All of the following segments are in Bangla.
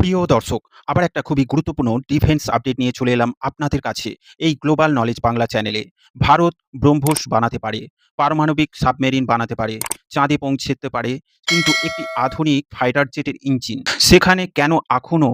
প্রিয় দর্শক, আবার একটা খুবই গুরুত্বপূর্ণ ডিফেন্স আপডেট নিয়ে চলে এলাম আপনাদের কাছে এই গ্লোবাল নলেজ বাংলা চ্যানেলে। ভারত ব্রহ্মোস বানাতে পারে, পারমাণবিক সাবমেরিন বানাতে পারে, চাঁদে পৌঁছতে পারে, কিন্তু একটি আধুনিক ফাইটার জেটের ইঞ্জিন সেখানে কেন এখনও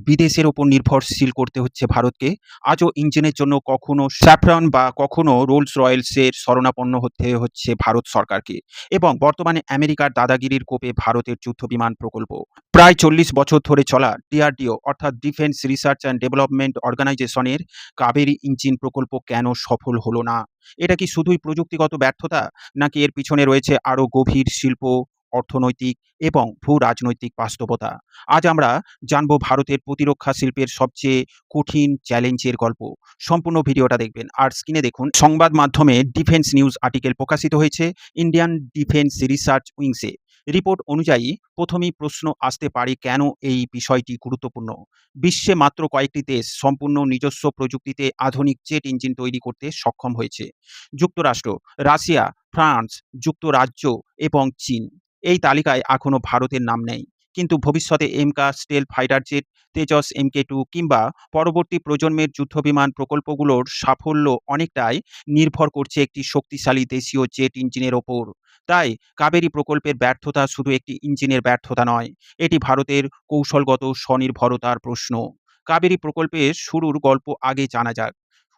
বিদেশের ওপর নির্ভরশীল করতে হচ্ছে ভারতকে? আজও ইঞ্জিনের জন্য কখনো স্যাফরন বা কখনো রোলস রয়েলসের শরণাপন্ন হতে হচ্ছে ভারত সরকারকে, এবং বর্তমানে আমেরিকার দাদাগিরির কোপে ভারতের যুদ্ধবিমান প্রকল্প প্রায় ৪০ বছর ধরে চলা ডিআরডিও অর্থাৎ ডিফেন্স রিসার্চ অ্যান্ড ডেভেলপমেন্ট অর্গানাইজেশনের কাবেরী ইঞ্জিন প্রকল্প কেন সফল হলো না? এটা কি শুধুই প্রযুক্তিগত ব্যর্থতা, নাকি এর পিছনে রয়েছে আরও গভীর শিল্প, অর্থনৈতিক এবং ভূ রাজনৈতিক বাস্তবতা? আজ আমরা জানব ভারতের প্রতিরক্ষা শিল্পের সবচেয়ে কঠিন চ্যালেঞ্জের গল্প। সম্পূর্ণ ভিডিওটা দেখবেন আর স্ক্রিনে দেখুন সংবাদ মাধ্যমে ডিফেন্স নিউজ আর্টিকেল প্রকাশিত হয়েছে ইন্ডিয়ান ডিফেন্স রিসার্চ উইংসে। রিপোর্ট অনুযায়ী প্রথমেই প্রশ্ন আসতে পারে, কেন এই বিষয়টি গুরুত্বপূর্ণ? বিশ্বে মাত্র কয়েকটি দেশ সম্পূর্ণ নিজস্ব প্রযুক্তিতে আধুনিক জেট ইঞ্জিন তৈরি করতে সক্ষম হয়েছে: যুক্তরাষ্ট্র, রাশিয়া, ফ্রান্স, যুক্তরাজ্য এবং চীন। এই তালিকায় এখনও ভারতের নাম নেই, কিন্তু ভবিষ্যতে এমকা স্টেল ফাইটার জেট, তেজস MK2 কিংবা পরবর্তী প্রজন্মের যুদ্ধবিমান প্রকল্পগুলোর সাফল্য অনেকটাই নির্ভর করছে একটি শক্তিশালী দেশীয় জেট ইঞ্জিনের ওপর। তাই কাবেরী প্রকল্পের ব্যর্থতা শুধু একটি ইঞ্জিনের ব্যর্থতা নয়, এটি ভারতের কৌশলগত স্বনির্ভরতার প্রশ্ন। কাবেরী প্রকল্পের শুরুর গল্প আগে জানা যাক।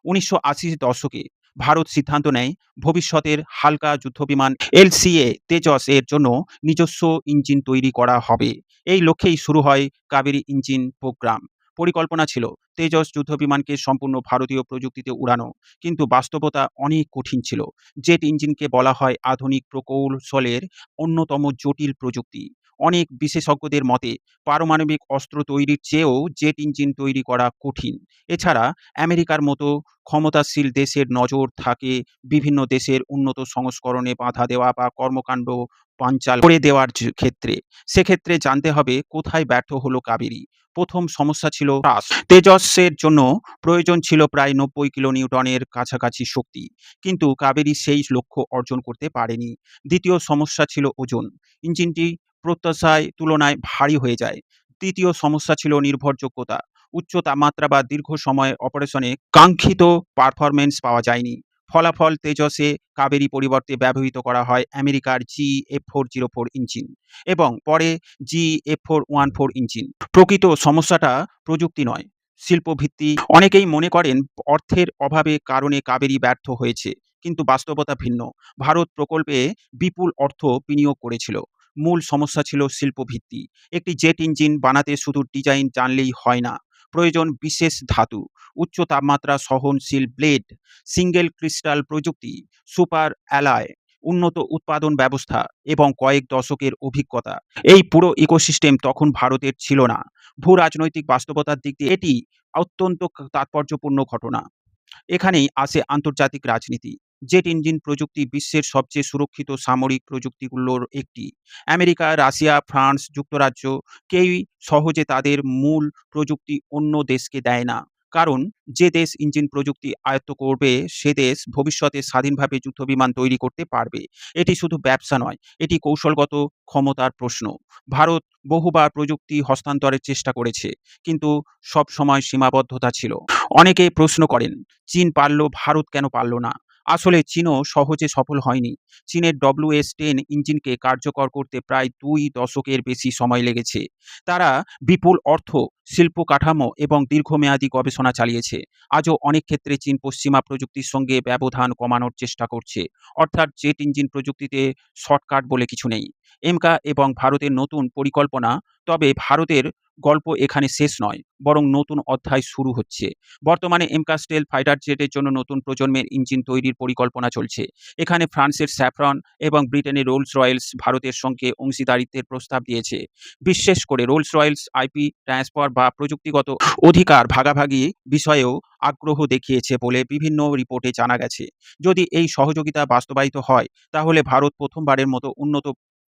১৯৮০ দশকে ভারত সিদ্ধান্ত নেয় ভবিষ্যতের হালকা যুদ্ধবিমান LCA তেজস এর জন্য নিজস্ব ইঞ্জিন তৈরি করা হবে। এই লক্ষ্যেই শুরু হয় কাবেরী ইঞ্জিন প্রোগ্রাম। পরিকল্পনা ছিল তেজস যুদ্ধবিমানকে সম্পূর্ণ ভারতীয় প্রযুক্তিতে উড়ানো, কিন্তু বাস্তবতা অনেক কঠিন ছিল। জেট ইঞ্জিনকে বলা হয় আধুনিক প্রকৌশলের অন্যতম জটিল প্রযুক্তি। অনেক বিশেষজ্ঞদের মতে পারমাণবিক অস্ত্র তৈরির চেয়েও জেট ইঞ্জিন তৈরি করা কঠিন। এছাড়া আমেরিকার মতো ক্ষমতাশীল দেশের নজর থাকে বিভিন্ন দেশের উন্নত সংস্করণে বাধা দেওয়া বা কর্মকাণ্ড বানচাল করে দেওয়ার ক্ষেত্রে। সেক্ষেত্রে জানতে হবে কোথায় ব্যর্থ হলো কাবেরী। প্রথম সমস্যা ছিল হ্রাস। তেজসের জন্য প্রয়োজন ছিল প্রায় ৯০ কিলো নিউটনের কাছাকাছি শক্তি, কিন্তু কাবেরী সেই লক্ষ্য অর্জন করতে পারেনি। দ্বিতীয় সমস্যা ছিল ওজন। ইঞ্জিনটি প্রত্যাশায় তুলনায় ভারী হয়ে যায়। তৃতীয় সমস্যা ছিল নির্ভরযোগ্যতা। উচ্চ তাপমাত্রা বা দীর্ঘ সময় অপারেশনে কাঙ্ক্ষিত পারফরম্যান্স পাওয়া যায়নি। ফলাফল, তেজসে কাবেরী পরিবর্তে ব্যবহৃত করা হয় আমেরিকার GF404 ইঞ্জিন এবং পরে GF414 ইঞ্জিন। প্রকৃত সমস্যাটা প্রযুক্তি নয়, শিল্পভিত্তি। অনেকেই মনে করেন অর্থের অভাবে কারণে কাবেরী ব্যর্থ হয়েছে, কিন্তু বাস্তবতা ভিন্ন। ভারত প্রকল্পে বিপুল অর্থ বিনিয়োগ করেছিল। মূল সমস্যা ছিল শিল্পভিত্তি। একটি জেট ইঞ্জিন বানাতে শুধু ডিজাইন জানলেই হয় না, প্রয়োজন বিশেষ ধাতু, উচ্চ তাপমাত্রা সহনশীল ব্লেড, সিঙ্গেল ক্রিস্টাল প্রযুক্তি, সুপার অ্যালয়, উন্নত উৎপাদন ব্যবস্থা এবং কয়েক দশকের অভিজ্ঞতা। এই পুরো ইকোসিস্টেম তখন ভারতের ছিল না। ভূ রাজনৈতিক বাস্তবতার দিক দিয়ে এটি অত্যন্ত তাৎপর্যপূর্ণ ঘটনা। এখানেই আসে আন্তর্জাতিক রাজনীতি। জেট ইঞ্জিন প্রযুক্তি বিশ্বের সবচেয়ে সুরক্ষিত সামরিক প্রযুক্তিগুলোর একটি। আমেরিকা, রাশিয়া, ফ্রান্স, যুক্তরাজ্য কেউই সহজে তাদের মূল প্রযুক্তি অন্য দেশকে দেয় না। কারণ যে দেশ ইঞ্জিন প্রযুক্তি আয়ত্ত করবে সে দেশ ভবিষ্যতে স্বাধীনভাবে যুদ্ধবিমান তৈরি করতে পারবে। এটি শুধু ব্যবসা নয়, এটি কৌশলগত ক্ষমতার প্রশ্ন। ভারত বহুবার প্রযুক্তি হস্তান্তরের চেষ্টা করেছে, কিন্তু সব সময় সীমাবদ্ধতা ছিল। অনেকে প্রশ্ন করেন, চীন পারল, ভারত কেন পারল না? আসলে চীনও সহজে সফল হয়নি। চীনের WS-10 ইঞ্জিনকে কার্যকর করতে প্রায় ২ দশকের বেশি সময় লেগেছে। তারা বিপুল অর্থ, শিল্প কাঠামো এবং দীর্ঘমেয়াদী গবেষণা চালিয়েছে। আজও অনেক ক্ষেত্রে চীন পশ্চিমা প্রযুক্তির সঙ্গে ব্যবধান কমানোর চেষ্টা করছে। অর্থাৎ জেট ইঞ্জিন প্রযুক্তিতে শর্টকাট বলে কিছু নেই। এমকা এবং ভারতের নতুন পরিকল্পনা, তবে ভারতের গল্প এখানে শেষ নয়, বরং নতুন অধ্যায় শুরু হচ্ছে। বর্তমানে এমকা স্টেল ফাইটার জেটের জন্য নতুন প্রজন্মের ইঞ্জিন তৈরির পরিকল্পনা চলছে। এখানে ফ্রান্সের স্যাফরন এবং ব্রিটেনের রোলস রয়েলস ভারতের সঙ্গে অংশীদারিত্বের প্রস্তাব দিয়েছে। বিশেষ করে রোলস রয়েলস আইপি ট্রান্সফার বা প্রযুক্তিগত অধিকার ভাগাভাগি বিষয়েও আগ্রহ দেখিয়েছে বলে বিভিন্ন রিপোর্টে জানা গেছে। যদি এই সহযোগিতা বাস্তবায়িত হয়, তাহলে ভারত প্রথমবারের মতো উন্নত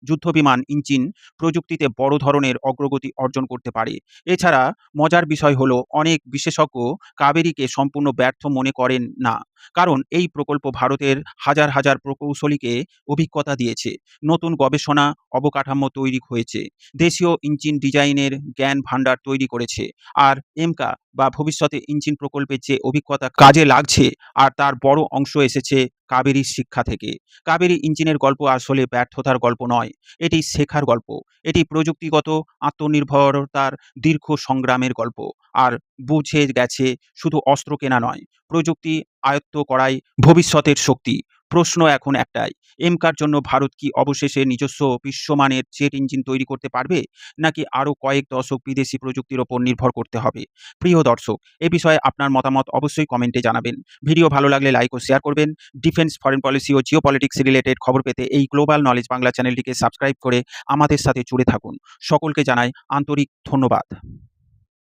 যুদ্ধবিমান ইঞ্জিন প্রযুক্তিতে বড় ধরনের অগ্রগতি অর্জন করতে পারে। এছাড়া মজার বিষয় হলো অনেক বিশেষজ্ঞ কাবেরীকে সম্পূর্ণ ব্যর্থ মনে করেন না। কারণ এই প্রকল্প ভারতের হাজার, হাজার প্রকৌশলীকে অভিজ্ঞতা দিয়েছে। নতুন গবেষণা অবকাঠামো তৈরি হয়েছে। দেশীয় ইঞ্জিন ডিজাইনের জ্ঞান ভান্ডার তৈরি করেছে। আর এমকা বা ভবিষ্যতে ইঞ্জিন প্রকল্পের যে অভিজ্ঞতা কাজে লাগছে আর তার বড় অংশ এসেছে কাবেরীর শিক্ষা থেকে। কাবেরী ইঞ্জিনের গল্প আসলে ব্যর্থতার গল্প নয়, এটি শেখার গল্প। এটি প্রযুক্তিগত আত্মনির্ভরতার দীর্ঘ সংগ্রামের গল্প। আর বুঝে গেছে শুধু অস্ত্র কেনা নয়, প্রযুক্তি আয়ত্ত করাই ভবিষ্যতের শক্তি। প্রশ্ন এখন একটাই, এমকার জন্য ভারত কি অবশেষে নিজস্ব বিশ্বমানের জেট ইঞ্জিন তৈরি করতে পারবে, নাকি আরও কয়েক দশক বিদেশি প্রযুক্তির ওপর নির্ভর করতে হবে? প্রিয় দর্শক, এ বিষয়ে আপনার মতামত অবশ্যই কমেন্টে জানাবেন। ভিডিও ভালো লাগলে লাইক ও শেয়ার করবেন। ডিফেন্স, ফরেন পলিসি ও জিওপলিটিক্স রিলেটেড খবর পেতে এই গ্লোবাল নলেজ বাংলা চ্যানেলটিকে সাবস্ক্রাইব করে আমাদের সাথে জুড়ে থাকুন। সকলকে জানাই আন্তরিক ধন্যবাদ।